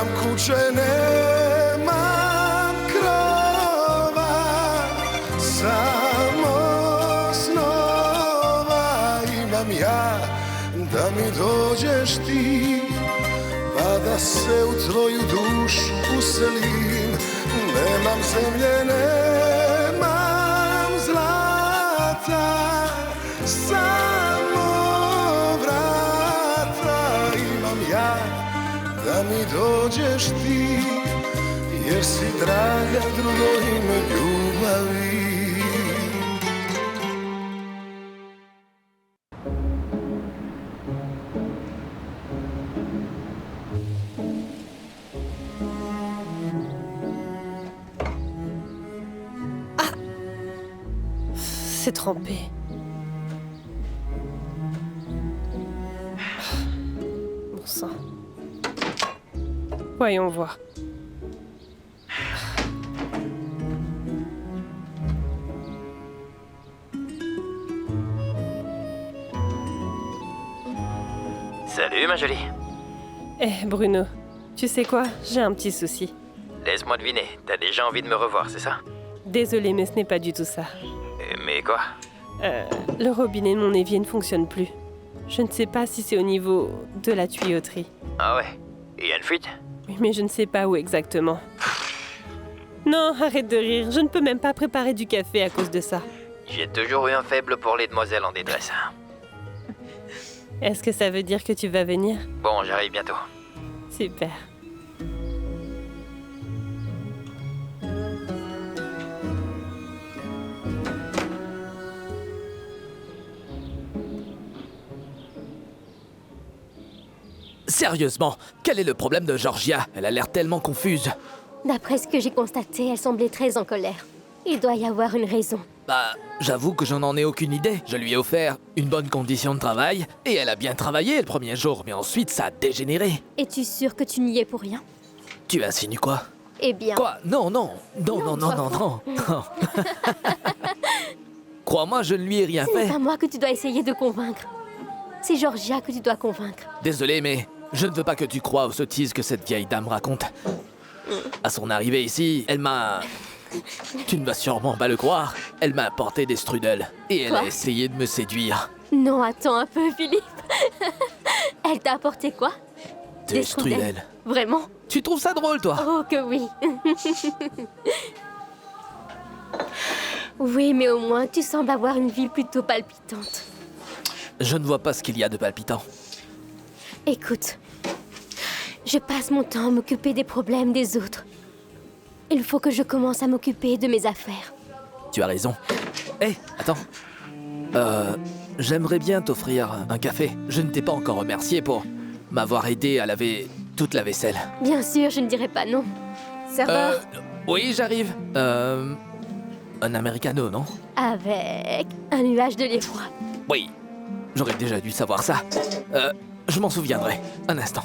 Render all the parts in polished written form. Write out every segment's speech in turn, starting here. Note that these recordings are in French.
Nemam kuće, nemam krova, samo snova imam ja, da mi dođeš ti, pa da se u tvoju dušu uselim. Nemam zemlje, nemam zlata, samo vrata imam ja, da mi dođeš ti, jer si draga drugo ime ljubavi. C'est trempé. Bon sang. Voyons voir. Salut ma jolie. Eh Bruno, tu sais quoi? J'ai un petit souci. Laisse-moi deviner, t'as déjà envie de me revoir, c'est ça? Désolée, mais ce n'est pas du tout ça. Mais quoi? Le robinet de mon évier ne fonctionne plus. Je ne sais pas si c'est au niveau de la tuyauterie. Ah ouais? Il y a une fuite? Oui, mais je ne sais pas où exactement. Non, arrête de rire. Je ne peux même pas préparer du café à cause de ça. J'ai toujours eu un faible pour les demoiselles en détresse. Est-ce que ça veut dire que tu vas venir? Bon, j'arrive bientôt. Super. Sérieusement, quel est le problème de Georgia? Elle a l'air tellement confuse. D'après ce que j'ai constaté, elle semblait très en colère. Il doit y avoir une raison. Bah, j'avoue que j'en ai aucune idée. Je lui ai offert une bonne condition de travail, et elle a bien travaillé le premier jour, mais ensuite ça a dégénéré. Es-tu sûr que tu n'y es pour rien? Tu insinues quoi? Eh bien... Quoi? Non. Crois-moi, je ne lui ai rien Ce fait. n'est pas moi que tu dois essayer de convaincre. C'est Georgia que tu dois convaincre. Désolé, mais je ne veux pas que tu crois aux sottises que cette vieille dame raconte. À son arrivée ici, elle m'a... Tu ne vas sûrement pas le croire. Elle m'a apporté des strudels. Et elle a Quoi? essayé de me séduire. Non, attends un peu, Philippe. Elle t'a apporté quoi? Des strudels. Vraiment? Tu trouves ça drôle, toi? Oh que oui. Oui, mais au moins, tu sembles avoir une vie plutôt palpitante. Je ne vois pas ce qu'il y a de palpitant. Écoute, je passe mon temps à m'occuper des problèmes des autres. Il faut que je commence à m'occuper de mes affaires. Tu as raison. Hé, attends. J'aimerais bien t'offrir un café. Je ne t'ai pas encore remercié pour m'avoir aidé à laver toute la vaisselle. Bien sûr, je ne dirai pas non. Serveur, Oui, j'arrive. Un americano, non? avec un nuage de lait froid. Oui. J'aurais déjà dû savoir ça. Je m'en souviendrai. Un instant.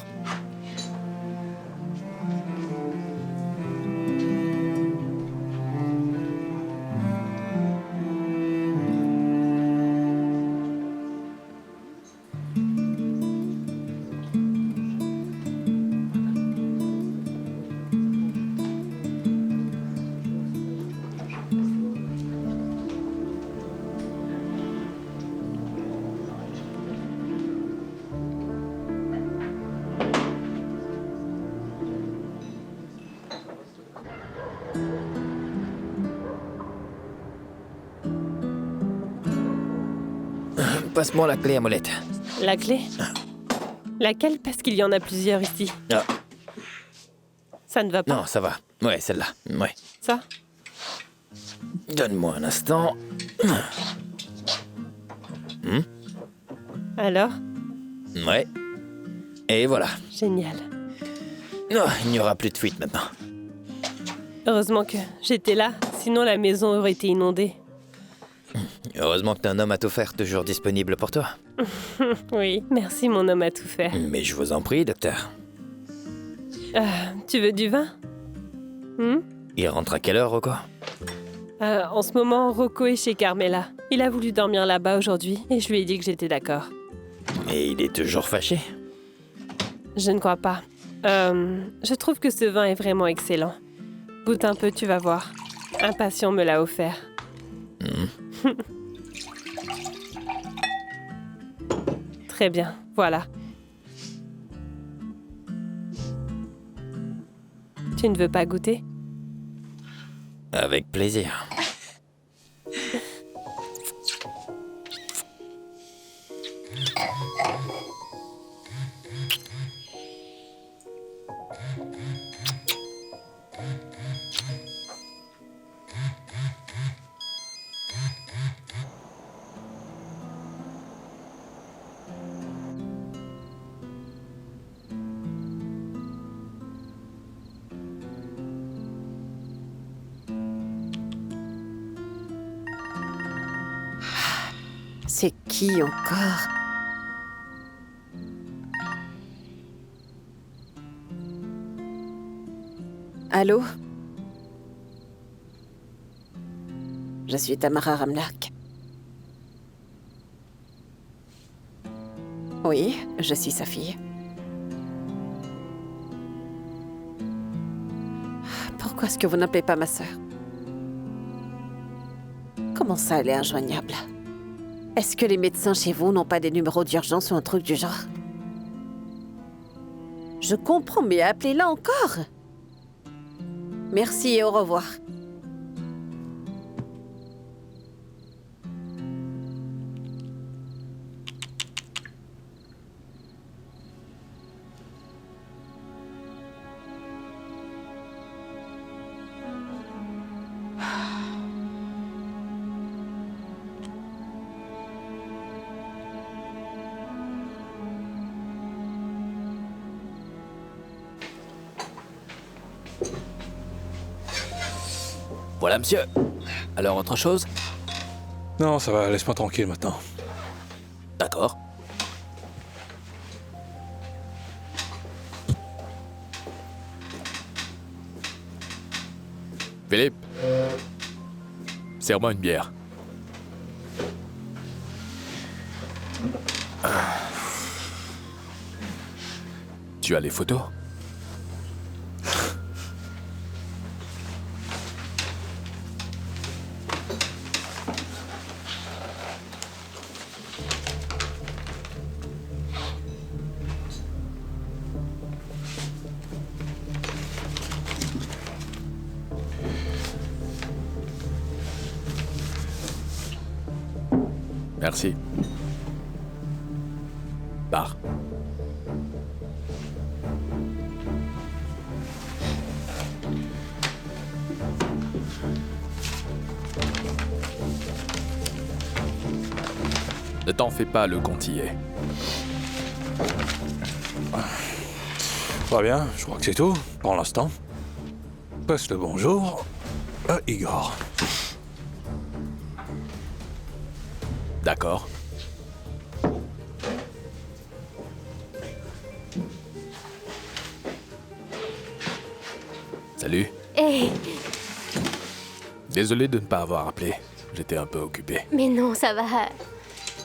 Passe-moi la clé à molette. La clé? Laquelle? Parce qu'il y en a plusieurs ici. Ah, Ça ne va pas. non, ça va. Ouais, celle-là. Ouais. Ça? Donne-moi un instant. Alors? Ouais. Et voilà. Génial. Non, il n'y aura plus de fuite maintenant. Heureusement que j'étais là, sinon la maison aurait été inondée. Heureusement que t'as un homme à tout faire toujours disponible pour toi. Oui, merci mon homme à tout faire. Mais je vous en prie, docteur. Tu veux du vin? Il rentre à quelle heure, Rocco? En ce moment, Rocco est chez Carmela. Il a voulu dormir là-bas aujourd'hui et je lui ai dit que j'étais d'accord. Mais il est toujours fâché. Je ne crois pas. Je trouve que ce vin est vraiment excellent. Goûte un peu, tu vas voir. Un patient me l'a offert. Très bien, voilà. Tu ne veux pas goûter? Avec plaisir. C'est qui encore? Allô? Je suis Tamara Ramlak. Oui, je suis sa fille. Pourquoi est-ce que vous n'appelez pas ma sœur? Comment ça, elle est injoignable? Est-ce que les médecins chez vous n'ont pas des numéros d'urgence ou un truc du genre? Je comprends, mais appelez-la encore. Merci et au revoir. Voilà, monsieur. Alors, autre chose? Non, ça va, laisse-moi tranquille maintenant. D'accord. Philippe, serre-moi une bière. Tu as les photos? Merci. Pars. Ne t'en fais pas, le compte y est. Très bien, je crois que c'est tout, pour l'instant. Passe le bonjour à Igor. D'accord. Salut. Hé, Désolé de ne pas avoir appelé. J'étais un peu occupé. mais non, ça va.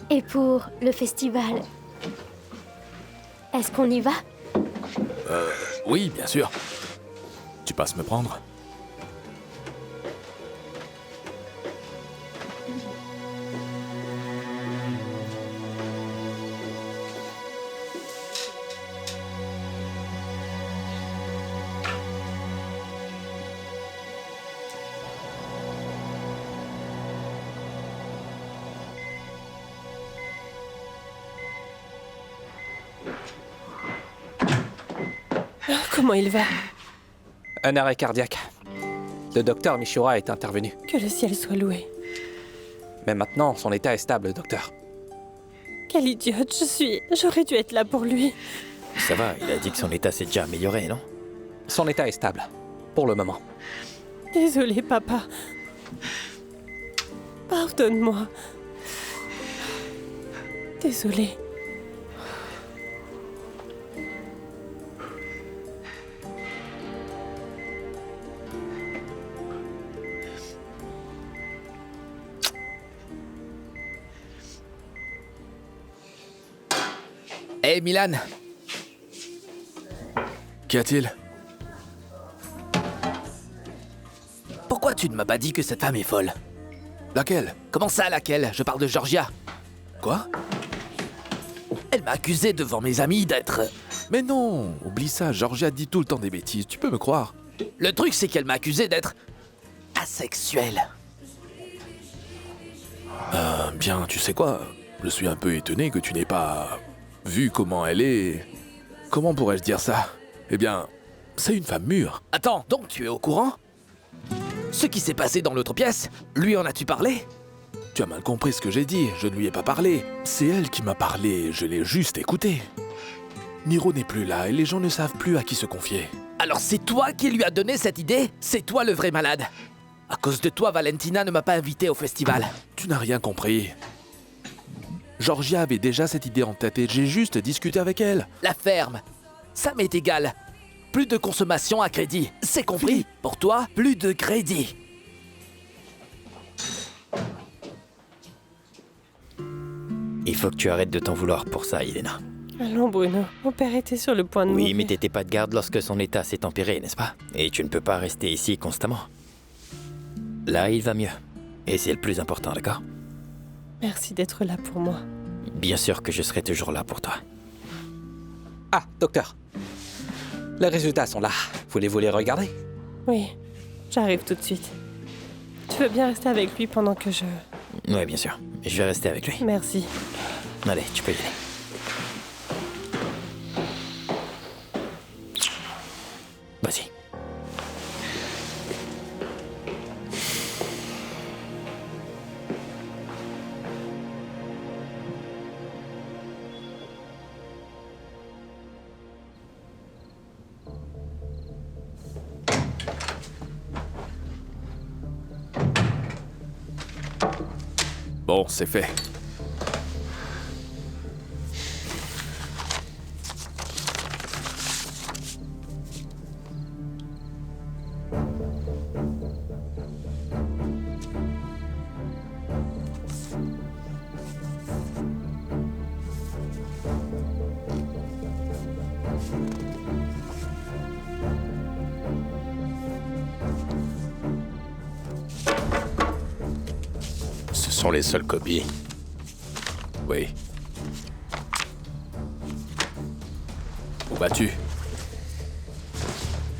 Et pour le festival, est-ce qu'on y va? Oui, bien sûr. Tu passes me prendre? Comment il va? Un arrêt cardiaque. Le docteur Mishura est intervenu. Que le ciel soit loué. Mais maintenant, son état est stable, docteur. Quelle idiote je suis. J'aurais dû être là pour lui. Ça va, il a dit que son état s'est déjà amélioré, non? Son état est stable. Pour le moment. Désolée, papa. Pardonne-moi. Désolée. Hé, Milan! Qu'y a-t-il? Pourquoi tu ne m'as pas dit que cette femme est folle? Laquelle? Comment ça, laquelle? Je parle de Georgia. Quoi? Elle m'a accusé devant mes amis d'être... Mais non, oublie ça, Georgia dit tout le temps des bêtises, tu peux me croire. Le truc, c'est qu'elle m'a accusé d'être... asexuel. Bien, tu sais quoi? Je suis un peu étonné que tu n'aies pas vu comment elle est... Comment pourrais-je dire ça? Eh bien, c'est une femme mûre. Attends, donc tu es au courant? Ce qui s'est passé dans l'autre pièce, lui en as-tu parlé? Tu as mal compris ce que j'ai dit, je ne lui ai pas parlé. C'est elle qui m'a parlé, je l'ai juste écoutée. Niro n'est plus là et les gens ne savent plus à qui se confier. Alors c'est toi qui lui as donné cette idée? C'est toi le vrai malade. À cause de toi, Valentina ne m'a pas invité au festival. Tu n'as rien compris. Georgia avait déjà cette idée en tête et j'ai juste discuté avec elle. La ferme, ça m'est égal. Plus de consommation à crédit, c'est compris? Pour toi, plus de crédit. Il faut que tu arrêtes de t'en vouloir pour ça, Elena. Allons, Bruno. Mon père était sur le point de Oui, mourir. mais t'étais pas de garde lorsque son état s'est empiré, n'est-ce pas? Et tu ne peux pas rester ici constamment. Là, il va mieux. Et c'est le plus important, d'accord? Merci d'être là pour moi. Bien sûr que je serai toujours là pour toi. Ah, docteur. Les résultats sont là. Voulez-vous les regarder? Oui, j'arrive tout de suite. Tu veux bien rester avec lui pendant que je... Oui, bien sûr. Je vais rester avec lui. Merci. Allez, tu peux y aller. Vas-y. Bon, c'est fait. Ce sont les seules copies. Oui. Où vas-tu?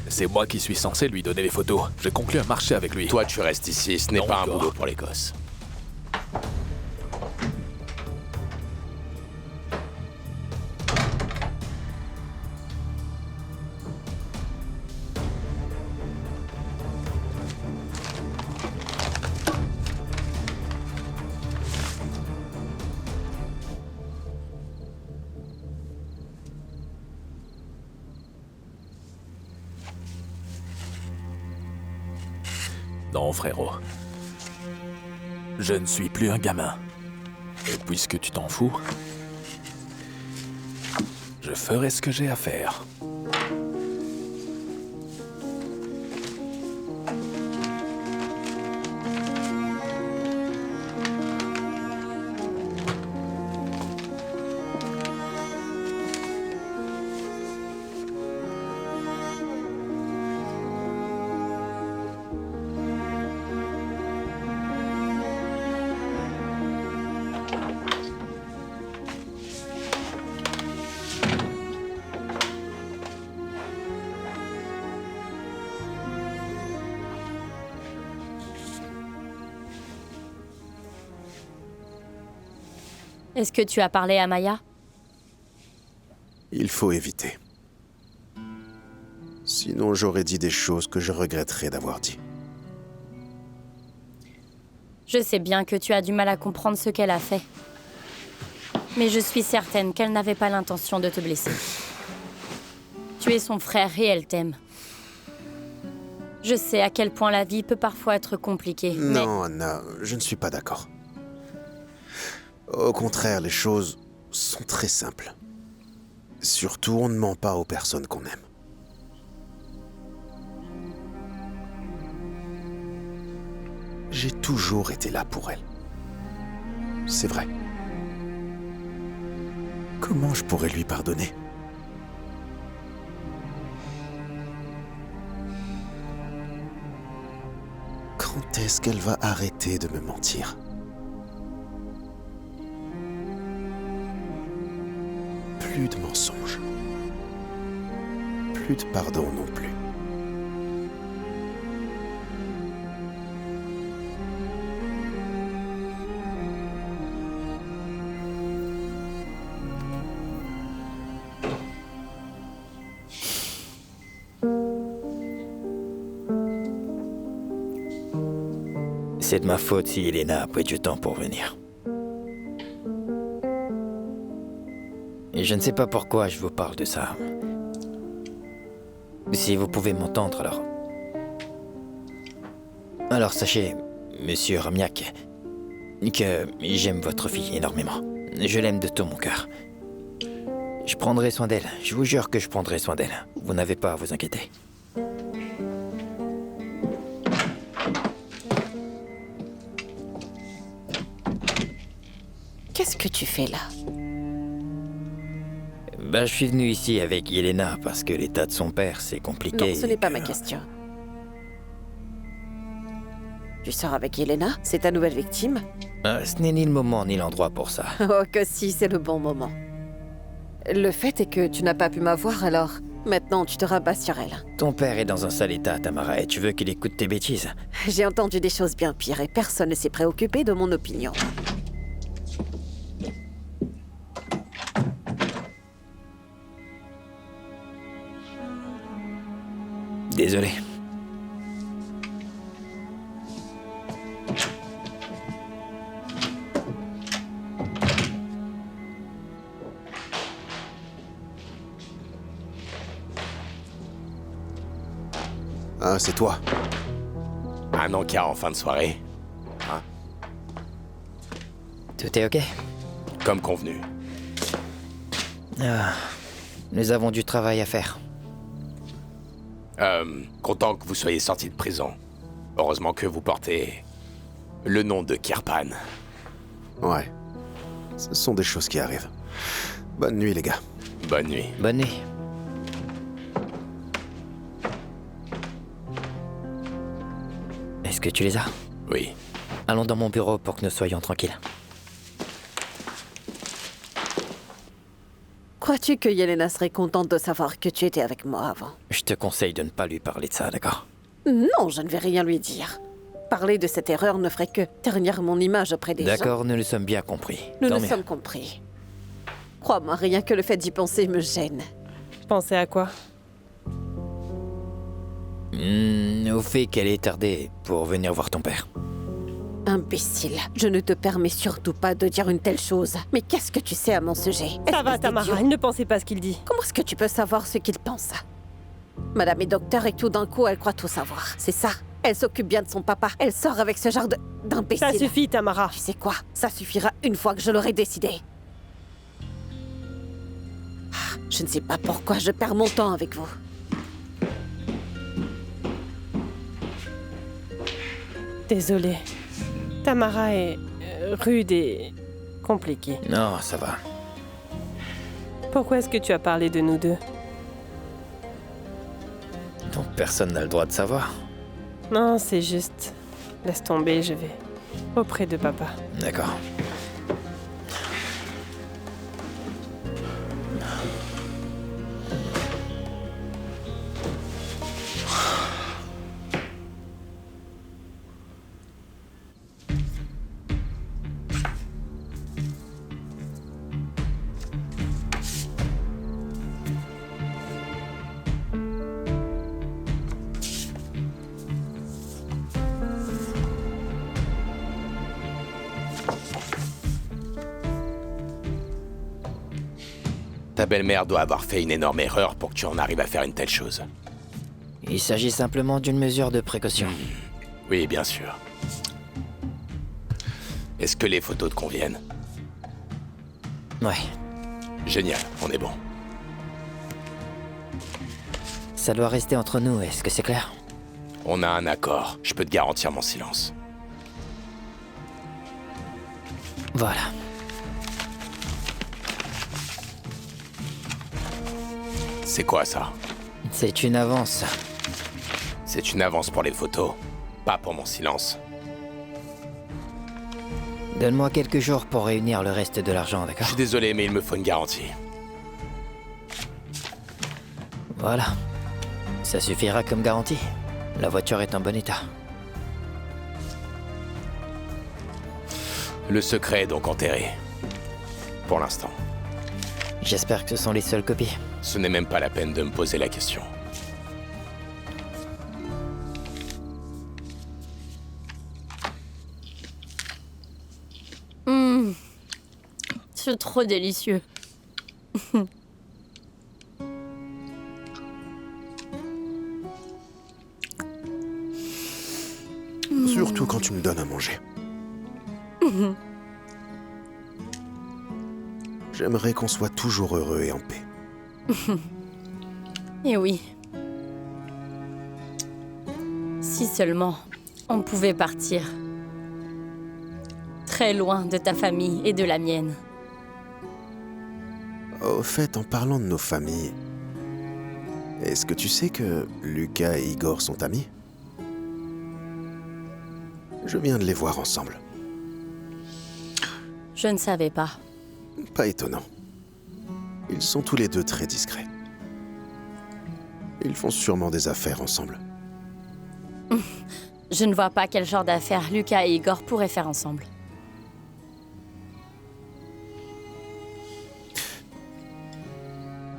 C'est moi qui suis censé lui donner les photos. J'ai conclu un marché avec lui. Toi, tu restes ici, ce n'est Non, pas un Igor. boulot pour les gosses. Non, frérot. Je ne suis plus un gamin. Et puisque tu t'en fous, je ferai ce que j'ai à faire. Est-ce que tu as parlé à Maya? Il faut éviter. Sinon, j'aurais dit des choses que je regretterais d'avoir dit. Je sais bien que tu as du mal à comprendre ce qu'elle a fait. Mais je suis certaine qu'elle n'avait pas l'intention de te blesser. Tu es son frère et elle t'aime. Je sais à quel point la vie peut parfois être compliquée, mais... Non, Anna, je ne suis pas d'accord. Au contraire, les choses sont très simples. Surtout, on ne ment pas aux personnes qu'on aime. J'ai toujours été là pour elle. C'est vrai. Comment je pourrais lui pardonner? Est-ce qu'elle va arrêter de me mentir? Plus de mensonges. Plus de pardon non plus. C'est de ma faute si Elena a pris du temps pour venir. Et je ne sais pas pourquoi je vous parle de ça. Si vous pouvez m'entendre, alors... Alors sachez, monsieur Ramiak, que j'aime votre fille énormément. Je l'aime de tout mon cœur. Je prendrai soin d'elle. Je vous jure que je prendrai soin d'elle. Vous n'avez pas à vous inquiéter. Qu'est-ce que tu fais là? Ben, je suis venu ici avec Yelena parce que l'état de son père, c'est compliqué. Non, ce n'est pas ma question. Tu sors avec Yelena? C'est ta nouvelle victime? Ce n'est ni le moment ni l'endroit pour ça. Oh que si, c'est le bon moment. Le fait est que tu n'as pas pu m'avoir, alors maintenant tu te rabats sur elle. Ton père est dans un sale état, Tamara, et tu veux qu'il écoute tes bêtises? J'ai entendu des choses bien pires et personne ne s'est préoccupé de mon opinion. Désolé. Ah, c'est toi. Un encart en fin de soirée. Hein? Tout est ok? Comme convenu. Ah, nous avons du travail à faire. Content que vous soyez sorti de prison. Heureusement que vous portez le nom de Kirpan. Ouais. Ce sont des choses qui arrivent. Bonne nuit, les gars. Bonne nuit. Bonne nuit. Est-ce que tu les as? Oui. Allons dans mon bureau pour que nous soyons tranquilles. Crois-tu que Yelena serait contente de savoir que tu étais avec moi avant? Je te conseille de ne pas lui parler de ça, d'accord? Non, je ne vais rien lui dire. Parler de cette erreur ne ferait que ternir mon image auprès des gens. D'accord, nous le sommes bien compris. Nous Tant nous mieux. sommes compris. Crois-moi, rien que le fait d'y penser me gêne. Pensez à quoi? Au fait qu'elle ait tardé pour venir voir ton père. Imbécile, je ne te permets surtout pas de dire une telle chose. Mais qu'est-ce que tu sais à mon sujet? Ça va, Espèce Tamara, d'idiot. il ne pensait pas ce qu'il dit. Comment est-ce que tu peux savoir ce qu'il pense? Madame est docteur et tout d'un coup, elle croit tout savoir. C'est ça. Elle s'occupe bien de son papa. Elle sort avec ce genre d'imbécile. Ça suffit, Tamara. Tu sais quoi? Ça suffira une fois que je l'aurai décidé. Ah, je ne sais pas pourquoi je perds mon temps avec vous. Désolée. Tamara est rude et compliquée. Non, ça va. Pourquoi est-ce que tu as parlé de nous deux? Donc personne n'a le droit de savoir. Non, c'est juste... Laisse tomber, je vais auprès de papa. D'accord. Ta belle-mère doit avoir fait une énorme erreur pour que tu en arrives à faire une telle chose. Il s'agit simplement d'une mesure de précaution. Oui, bien sûr. Est-ce que les photos te conviennent? Ouais. Génial, on est bon. Ça doit rester entre nous, est-ce que c'est clair? On a un accord. Je peux te garantir mon silence. Voilà. C'est quoi ça? C'est une avance. C'est une avance pour les photos, pas pour mon silence. Donne-moi quelques jours pour réunir le reste de l'argent, Je d'accord? suis désolé, mais il me faut une garantie. Voilà. Ça suffira comme garantie. La voiture est en bon état. Le secret est donc enterré. Pour l'instant. J'espère que ce sont les seules copies. Ce n'est même pas la peine de me poser la question. C'est trop délicieux. Surtout quand tu me donnes à manger. J'aimerais qu'on soit toujours heureux et en paix. Et oui. Si seulement on pouvait partir. Très loin de ta famille et de la mienne. Au fait, en parlant de nos familles, est-ce que tu sais que Lucas et Igor sont amis? Je viens de les voir ensemble. Je ne savais pas. Pas étonnant. Ils sont tous les deux très discrets. Ils font sûrement des affaires ensemble. Je ne vois pas quel genre d'affaires Lucas et Igor pourraient faire ensemble.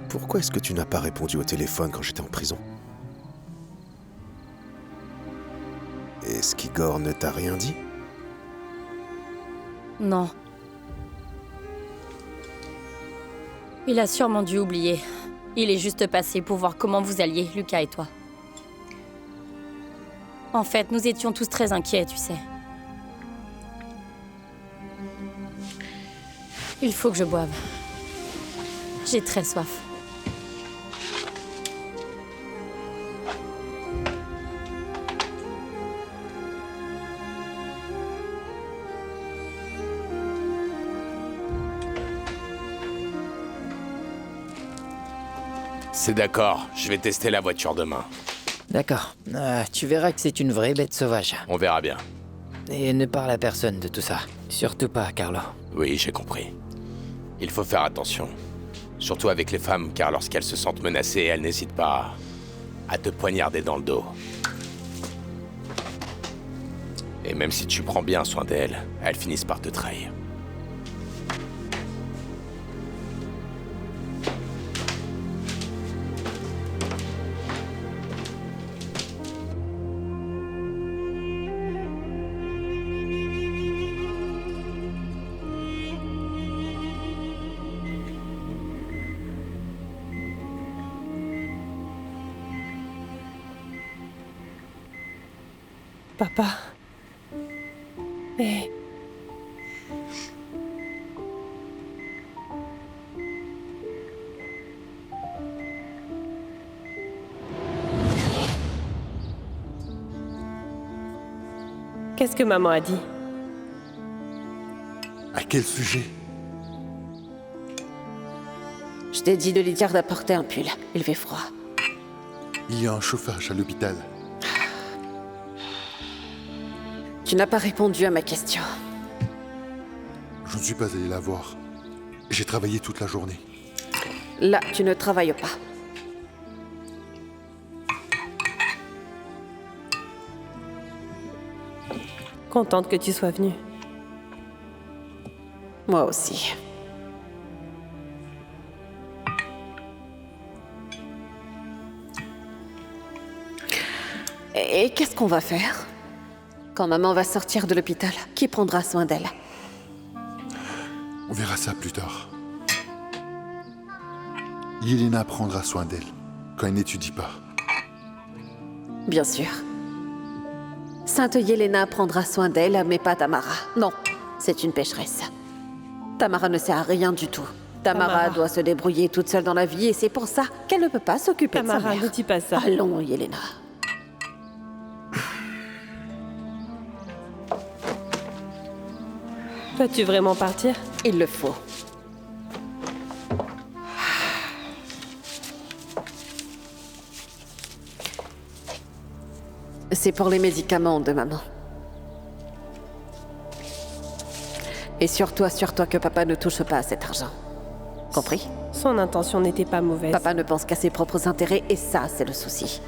Pourquoi est-ce que tu n'as pas répondu au téléphone quand j'étais en prison? Est-ce qu'Igor ne t'a rien dit? Non. Il a sûrement dû oublier. Il est juste passé pour voir comment vous alliez, Lucas et toi. En fait, nous étions tous très inquiets, tu sais. Il faut que je boive. J'ai très soif. C'est d'accord, je vais tester la voiture demain. D'accord. Tu verras que c'est une vraie bête sauvage. On verra bien. Et ne parle à personne de tout ça. Surtout pas à Carlo. Oui, j'ai compris. Il faut faire attention. Surtout avec les femmes, car lorsqu'elles se sentent menacées, elles n'hésitent pas à te poignarder dans le dos. Et même si tu prends bien soin d'elles, elles finissent par te trahir. Papa. Mais... Qu'est-ce que maman a dit? À quel sujet? Je t'ai dit de lui dire d'apporter un pull. Il fait froid. Il y a un chauffage à l'hôpital. Tu n'as pas répondu à ma question. Je ne suis pas allé la voir. J'ai travaillé toute la journée. Là, tu ne travailles pas. Contente que tu sois venue. Moi aussi. Et qu'est-ce qu'on va faire? Quand maman va sortir de l'hôpital, qui prendra soin d'elle? On verra ça plus tard. Yelena prendra soin d'elle quand elle n'étudie pas. Bien sûr. Sainte Yelena prendra soin d'elle, mais pas Tamara. Non, c'est une pécheresse. Tamara ne sert à rien du tout. Tamara doit se débrouiller toute seule dans la vie et c'est pour ça qu'elle ne peut pas s'occuper de sa Tamara, mère. ne dis pas ça. Allons, Yelena. Vas-tu vraiment partir? Il le faut. C'est pour les médicaments de maman. Et surtout, assure-toi que papa ne touche pas à cet argent. Compris? Son intention n'était pas mauvaise. Papa ne pense qu'à ses propres intérêts et ça, c'est le souci.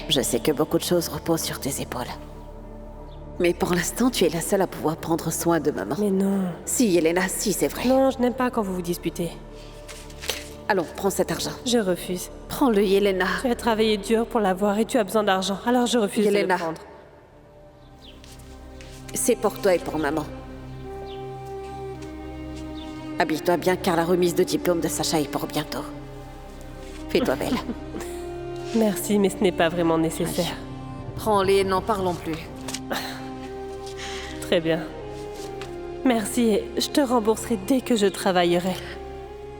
Je sais que beaucoup de choses reposent sur tes épaules. Mais pour l'instant, tu es la seule à pouvoir prendre soin de maman. Mais non. Si, Elena, si, c'est vrai. Non, je n'aime pas quand vous vous disputez. Allons, prends cet argent. Je refuse. Prends-le, Yelena. Tu as travaillé dur pour l'avoir et tu as besoin d'argent, alors je refuse de le prendre. C'est pour toi et pour maman. Habille-toi bien car la remise de diplôme de Sacha est pour bientôt. Fais-toi belle. Merci, mais ce n'est pas vraiment nécessaire. Prends-les, n'en parlons plus. Très bien. Merci et je te rembourserai dès que je travaillerai.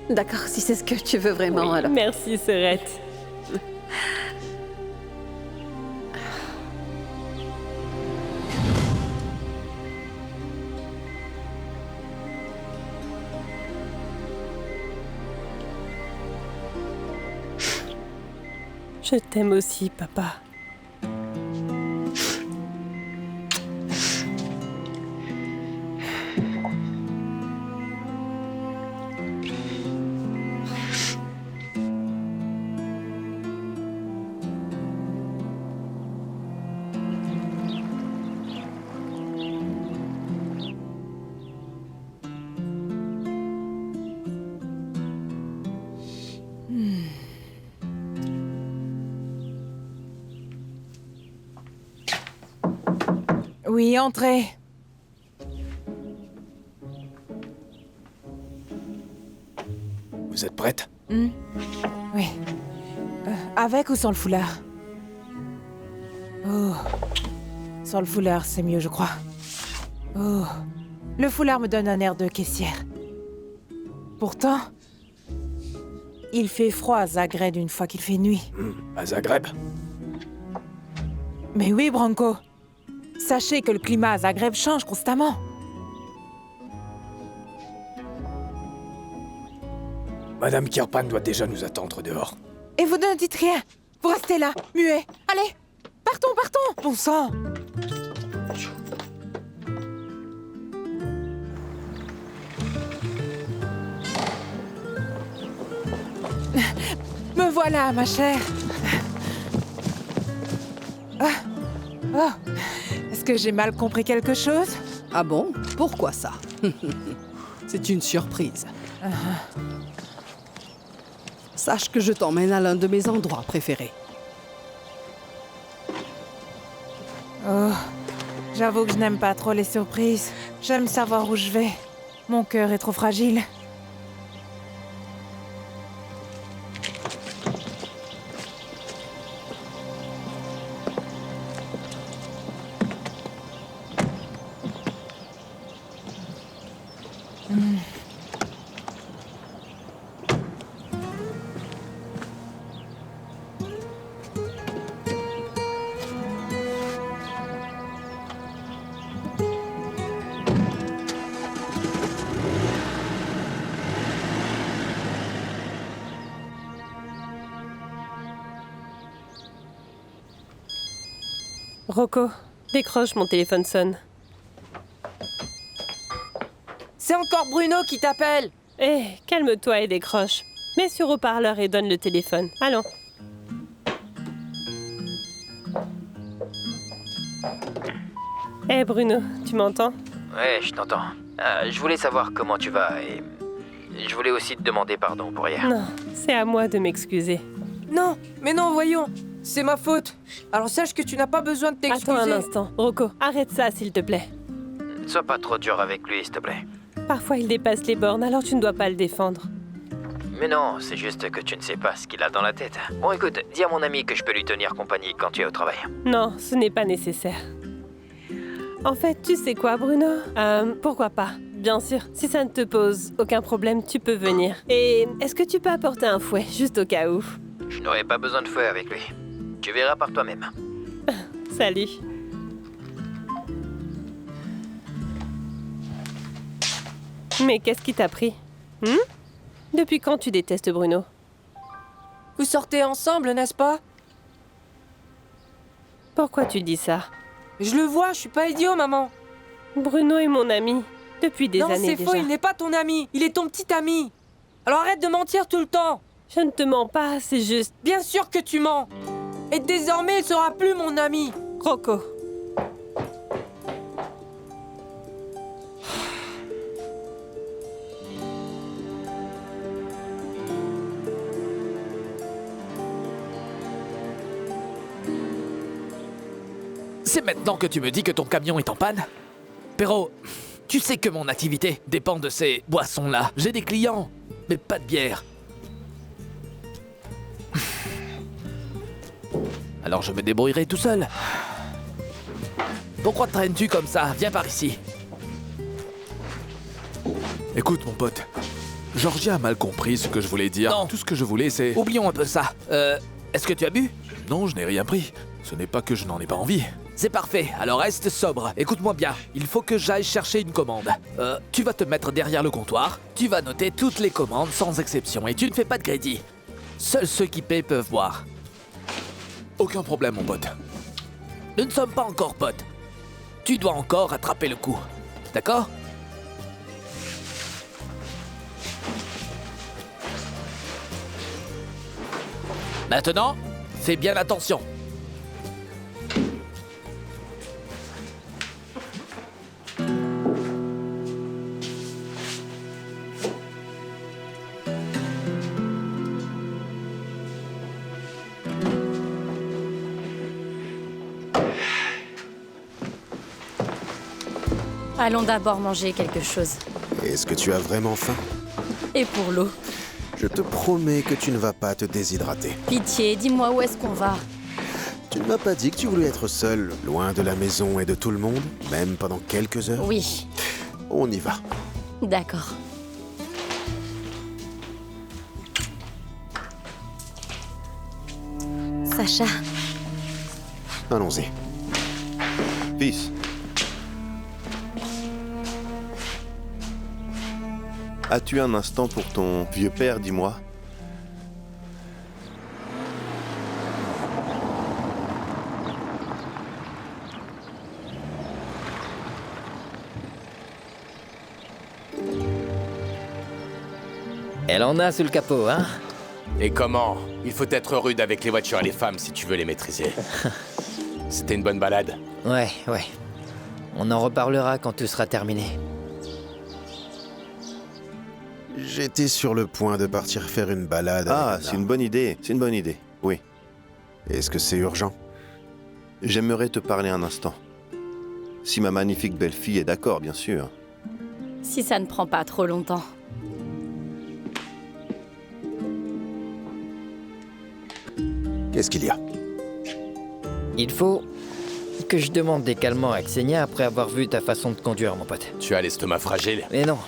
D'accord, si c'est ce que tu veux vraiment, oui, alors. Merci, Serette. Je t'aime aussi, papa. Oui, entrez. Vous êtes prête? Oui. Avec ou sans le foulard? Oh. Sans le foulard, c'est mieux, je crois. Oh. Le foulard me donne un air de caissière. Pourtant, il fait froid à Zagreb une fois qu'il fait nuit. À Zagreb? Mais oui, Branko. Sachez que le climat à Zagreb change constamment. Madame Kirpan doit déjà nous attendre dehors. Et vous ne dites rien. Vous restez là, muet. Allez, partons, partons. Bon sang. Me voilà, ma chère. Oh. Est-ce que j'ai mal compris quelque chose? Ah bon? Pourquoi ça? C'est une surprise. Sache que je t'emmène à l'un de mes endroits préférés. Oh, j'avoue que je n'aime pas trop les surprises. J'aime savoir où je vais. Mon cœur est trop fragile. Rocco, décroche, mon téléphone sonne. C'est encore Bruno qui t'appelle. Hé, calme-toi et décroche. Mets sur haut-parleur et donne le téléphone. Allons. Hé Bruno, tu m'entends? Ouais, je t'entends. Je voulais savoir comment tu vas et... Je voulais aussi te demander pardon pour hier. Non, c'est à moi de m'excuser. Non, mais non, voyons. C'est ma faute. Alors sache que tu n'as pas besoin de t'excuser. Attends un instant. Rocco, arrête ça, s'il te plaît. Sois pas trop dur avec lui, s'il te plaît. Parfois, il dépasse les bornes, alors tu ne dois pas le défendre. Mais non, c'est juste que tu ne sais pas ce qu'il a dans la tête. Bon, écoute, dis à mon ami que je peux lui tenir compagnie quand tu es au travail. Non, ce n'est pas nécessaire. En fait, tu sais quoi, Bruno? Pourquoi pas? Bien sûr, si ça ne te pose aucun problème, tu peux venir. Et est-ce que tu peux apporter un fouet, juste au cas où? Je n'aurai pas besoin de fouet avec lui. Tu verras par toi-même. Salut. Mais qu'est-ce qui t'a pris? Depuis quand tu détestes Bruno? Vous sortez ensemble, n'est-ce pas? Pourquoi tu dis ça? Je le vois, je suis pas idiot, maman. Bruno est mon ami, depuis des non, années c'est faux, déjà. il n'est pas ton ami. Il est ton petit ami. Alors arrête de mentir tout le temps. Je ne te mens pas, c'est juste... Bien sûr que tu mens. Et désormais, il sera plus mon ami. Rocco. C'est maintenant que tu me dis que ton camion est en panne? Perrault, tu sais que mon activité dépend de ces boissons-là. J'ai des clients, mais pas de bière. Alors je me débrouillerai tout seul. Pourquoi traînes-tu comme ça? Viens par ici. Écoute, mon pote. Georgia a mal compris ce que je voulais dire. Non. Tout ce que je voulais, c'est... Oublions un peu ça. Est-ce que tu as bu? Non, je n'ai rien pris. Ce n'est pas que je n'en ai pas envie. C'est parfait, alors reste sobre. Écoute-moi bien, il faut que j'aille chercher une commande. Tu vas te mettre derrière le comptoir, tu vas noter toutes les commandes sans exception et tu ne fais pas de crédit. Seuls ceux qui paient peuvent boire. Aucun problème, mon pote. Nous ne sommes pas encore potes. Tu dois encore attraper le coup. D'accord? Maintenant, fais bien attention. Allons d'abord manger quelque chose. Est-ce que tu as vraiment faim? Et pour l'eau? Je te promets que tu ne vas pas te déshydrater. Pitié, dis-moi où est-ce qu'on va? Tu ne m'as pas dit que tu voulais être seul, loin de la maison et de tout le monde, même pendant quelques heures? Oui. On y va. D'accord. Sacha. Allons-y. Fils. As-tu un instant pour ton vieux père, dis-moi? Elle en a sous le capot, hein? Et comment? Il faut être rude avec les voitures et les femmes si tu veux les maîtriser. C'était une bonne balade? Ouais. On en reparlera quand tout sera terminé. J'étais sur le point de partir faire une balade. Ah, c'est une bonne idée, oui. Est-ce que c'est urgent? J'aimerais te parler un instant. Si ma magnifique belle-fille est d'accord, bien sûr. Si ça ne prend pas trop longtemps. Qu'est-ce qu'il y a? Il faut que je demande des calmants à Xenia après avoir vu ta façon de conduire, mon pote. Tu as l'estomac fragile? Mais non.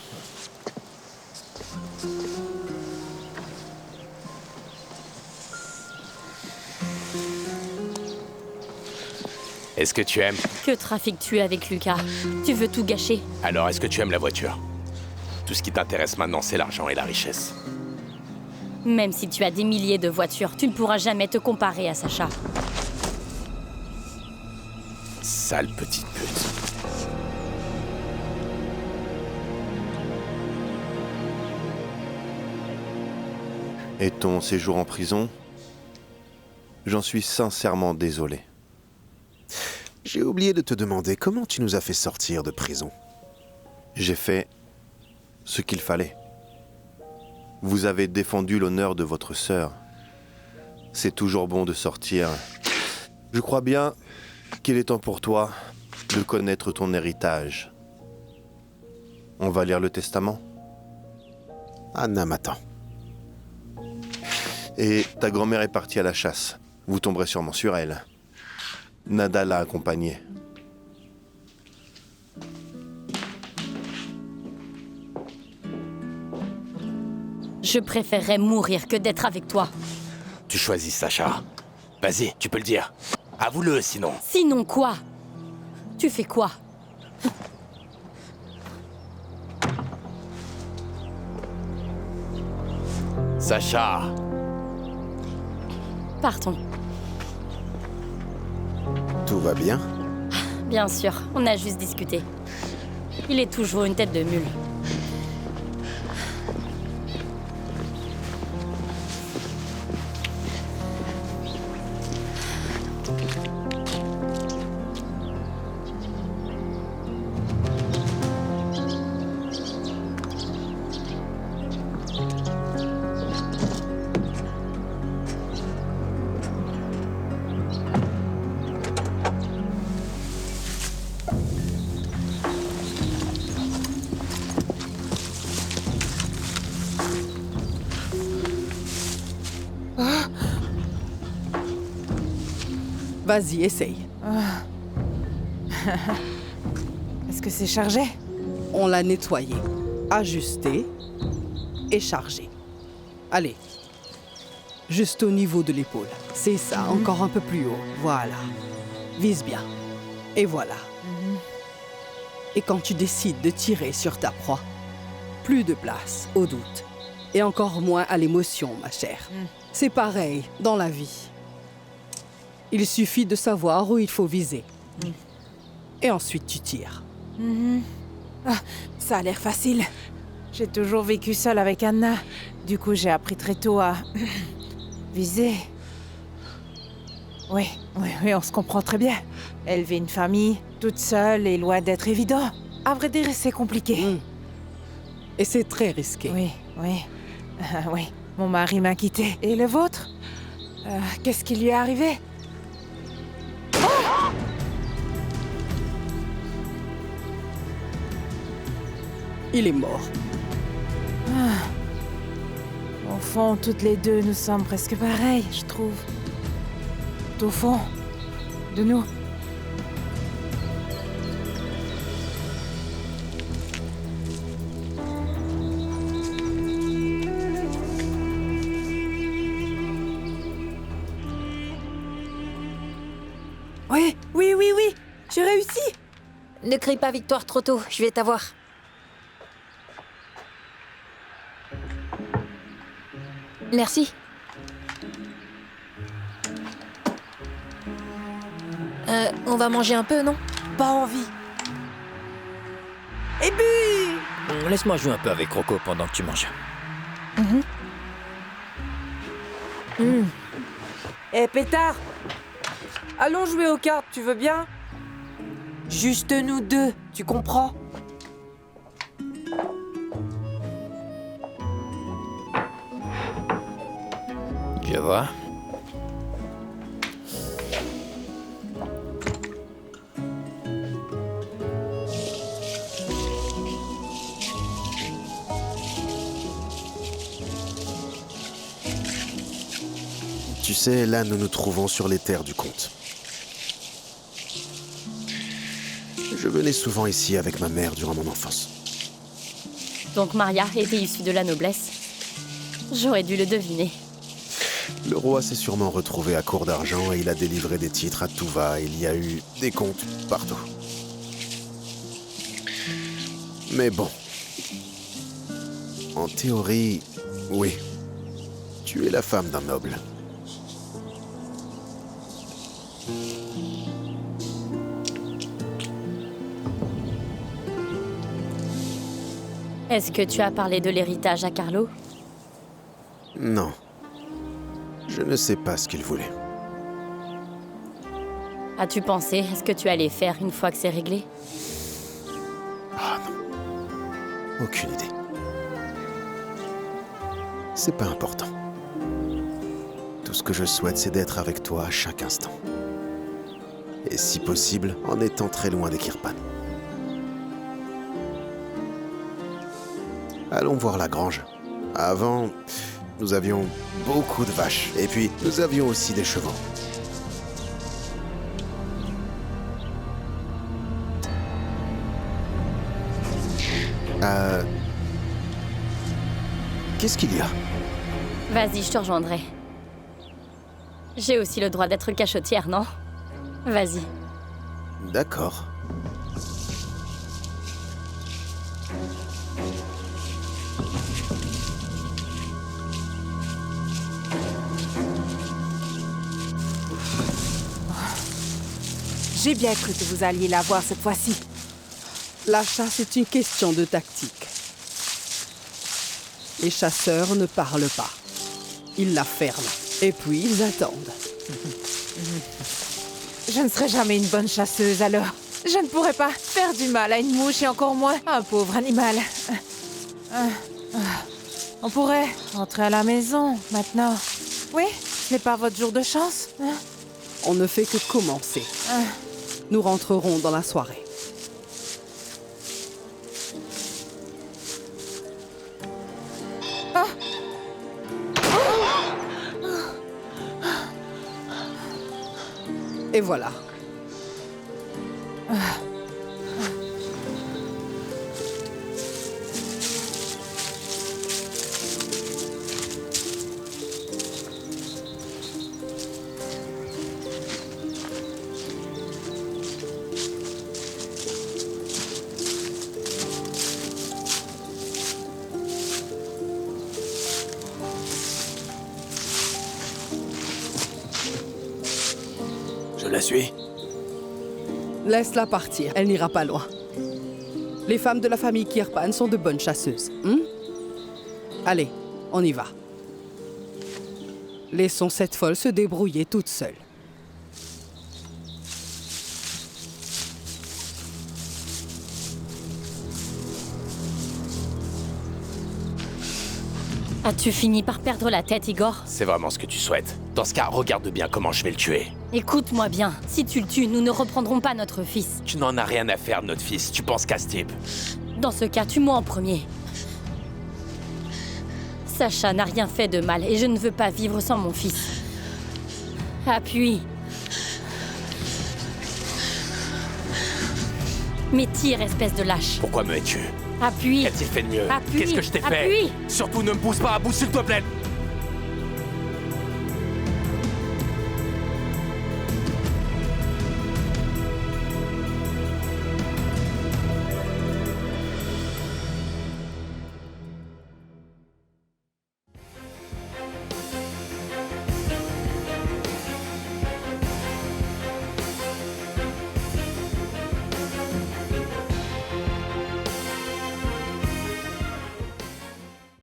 Est-ce que tu aimes? Que trafiques-tu avec Lucas? Tu veux tout gâcher? Alors, est-ce que tu aimes la voiture? Tout ce qui t'intéresse maintenant, c'est l'argent et la richesse. Même si tu as des milliers de voitures, tu ne pourras jamais te comparer à Sacha. Sale petite pute. Et ton séjour en prison? J'en suis sincèrement désolé. J'ai oublié de te demander comment tu nous as fait sortir de prison. J'ai fait ce qu'il fallait. Vous avez défendu l'honneur de votre sœur. C'est toujours bon de sortir. Je crois bien qu'il est temps pour toi de connaître ton héritage. On va lire le testament. Anna m'attend. Et ta grand-mère est partie à la chasse. Vous tomberez sûrement sur elle. Nada l'a accompagnée. Je préférerais mourir que d'être avec toi. Tu choisis, Sacha. Vas-y, tu peux le dire. Avoue-le, sinon. Sinon quoi? Tu fais quoi? Sacha. Partons. Tout va bien? Bien sûr, on a juste discuté. Il est toujours une tête de mule. Vas-y, essaye. Est-ce que c'est chargé? On l'a nettoyé, ajusté et chargé. Allez. Juste au niveau de l'épaule. C'est ça, encore un peu plus haut. Voilà. Vise bien. Et voilà. Et quand tu décides de tirer sur ta proie, plus de place au doute. Et encore moins à l'émotion, ma chère. C'est pareil dans la vie. Il suffit de savoir où il faut viser. Et ensuite, tu tires. Ah, ça a l'air facile. J'ai toujours vécu seule avec Anna. Du coup, j'ai appris très tôt à viser. Oui, on se comprend très bien. Élever une famille, toute seule et loin d'être évident. À vrai dire, c'est compliqué. Et c'est très risqué. Oui. Mon mari m'a quittée. Et le vôtre? Qu'est-ce qui lui est arrivé? Il est mort. Au fond, toutes les deux, nous sommes presque pareilles, je trouve. Tout au fond de nous. Oui, j'ai réussi. Ne crie pas victoire trop tôt, je vais t'avoir. Merci. On va manger un peu, non? Pas envie. Et puis... Laisse-moi jouer un peu avec Rocco pendant que tu manges. Eh, pétard! Allons jouer aux cartes, tu veux bien? Juste nous deux, tu comprends? Je vois. Tu sais, là, nous nous trouvons sur les terres du comte. Je venais souvent ici avec ma mère durant mon enfance. Donc Maria était issue de la noblesse. J'aurais dû le deviner. Le roi s'est sûrement retrouvé à court d'argent et il a délivré des titres à tout va. Il y a eu des comptes partout. Mais bon. En théorie, oui. Tu es la femme d'un noble. Est-ce que tu as parlé de l'héritage à Carlo? Non. Je ne sais pas ce qu'il voulait. As-tu pensé à ce que tu allais faire une fois que c'est réglé? Ah non. Aucune idée. C'est pas important. Tout ce que je souhaite, c'est d'être avec toi à chaque instant. Et si possible, en étant très loin des Kirpan. Allons voir la grange. Avant, nous avions beaucoup de vaches. Et puis, nous avions aussi des chevaux. Qu'est-ce qu'il y a? Vas-y, je te rejoindrai. J'ai aussi le droit d'être cachotière, non? Vas-y. D'accord. J'ai bien cru que vous alliez la voir cette fois-ci. La chasse est une question de tactique. Les chasseurs ne parlent pas. Ils la ferment. Et puis ils attendent. Je ne serai jamais une bonne chasseuse alors. Je ne pourrais pas faire du mal à une mouche et encore moins à un pauvre animal. On pourrait rentrer à la maison maintenant. Oui, ce n'est pas votre jour de chance. On ne fait que commencer. Nous rentrerons dans la soirée. Et voilà. Je la suis. Laisse-la partir, elle n'ira pas loin. Les femmes de la famille Kirpan sont de bonnes chasseuses. Allez, on y va. Laissons cette folle se débrouiller toute seule. As-tu fini par perdre la tête, Igor? C'est vraiment ce que tu souhaites. Dans ce cas, regarde bien comment je vais le tuer. Écoute-moi bien, si tu le tues, nous ne reprendrons pas notre fils. Tu n'en as rien à faire de notre fils, tu penses qu'à ce type. Dans ce cas, tue-moi en premier. Sacha n'a rien fait de mal et je ne veux pas vivre sans mon fils. Appuie. Mais tire, espèce de lâche. Pourquoi me hais-tu? Appuie. Qu'a-t-il fait de mieux? Appuie. Qu'est-ce que je t'ai fait? Appuie. Surtout ne me pousse pas à bout, s'il te plaît.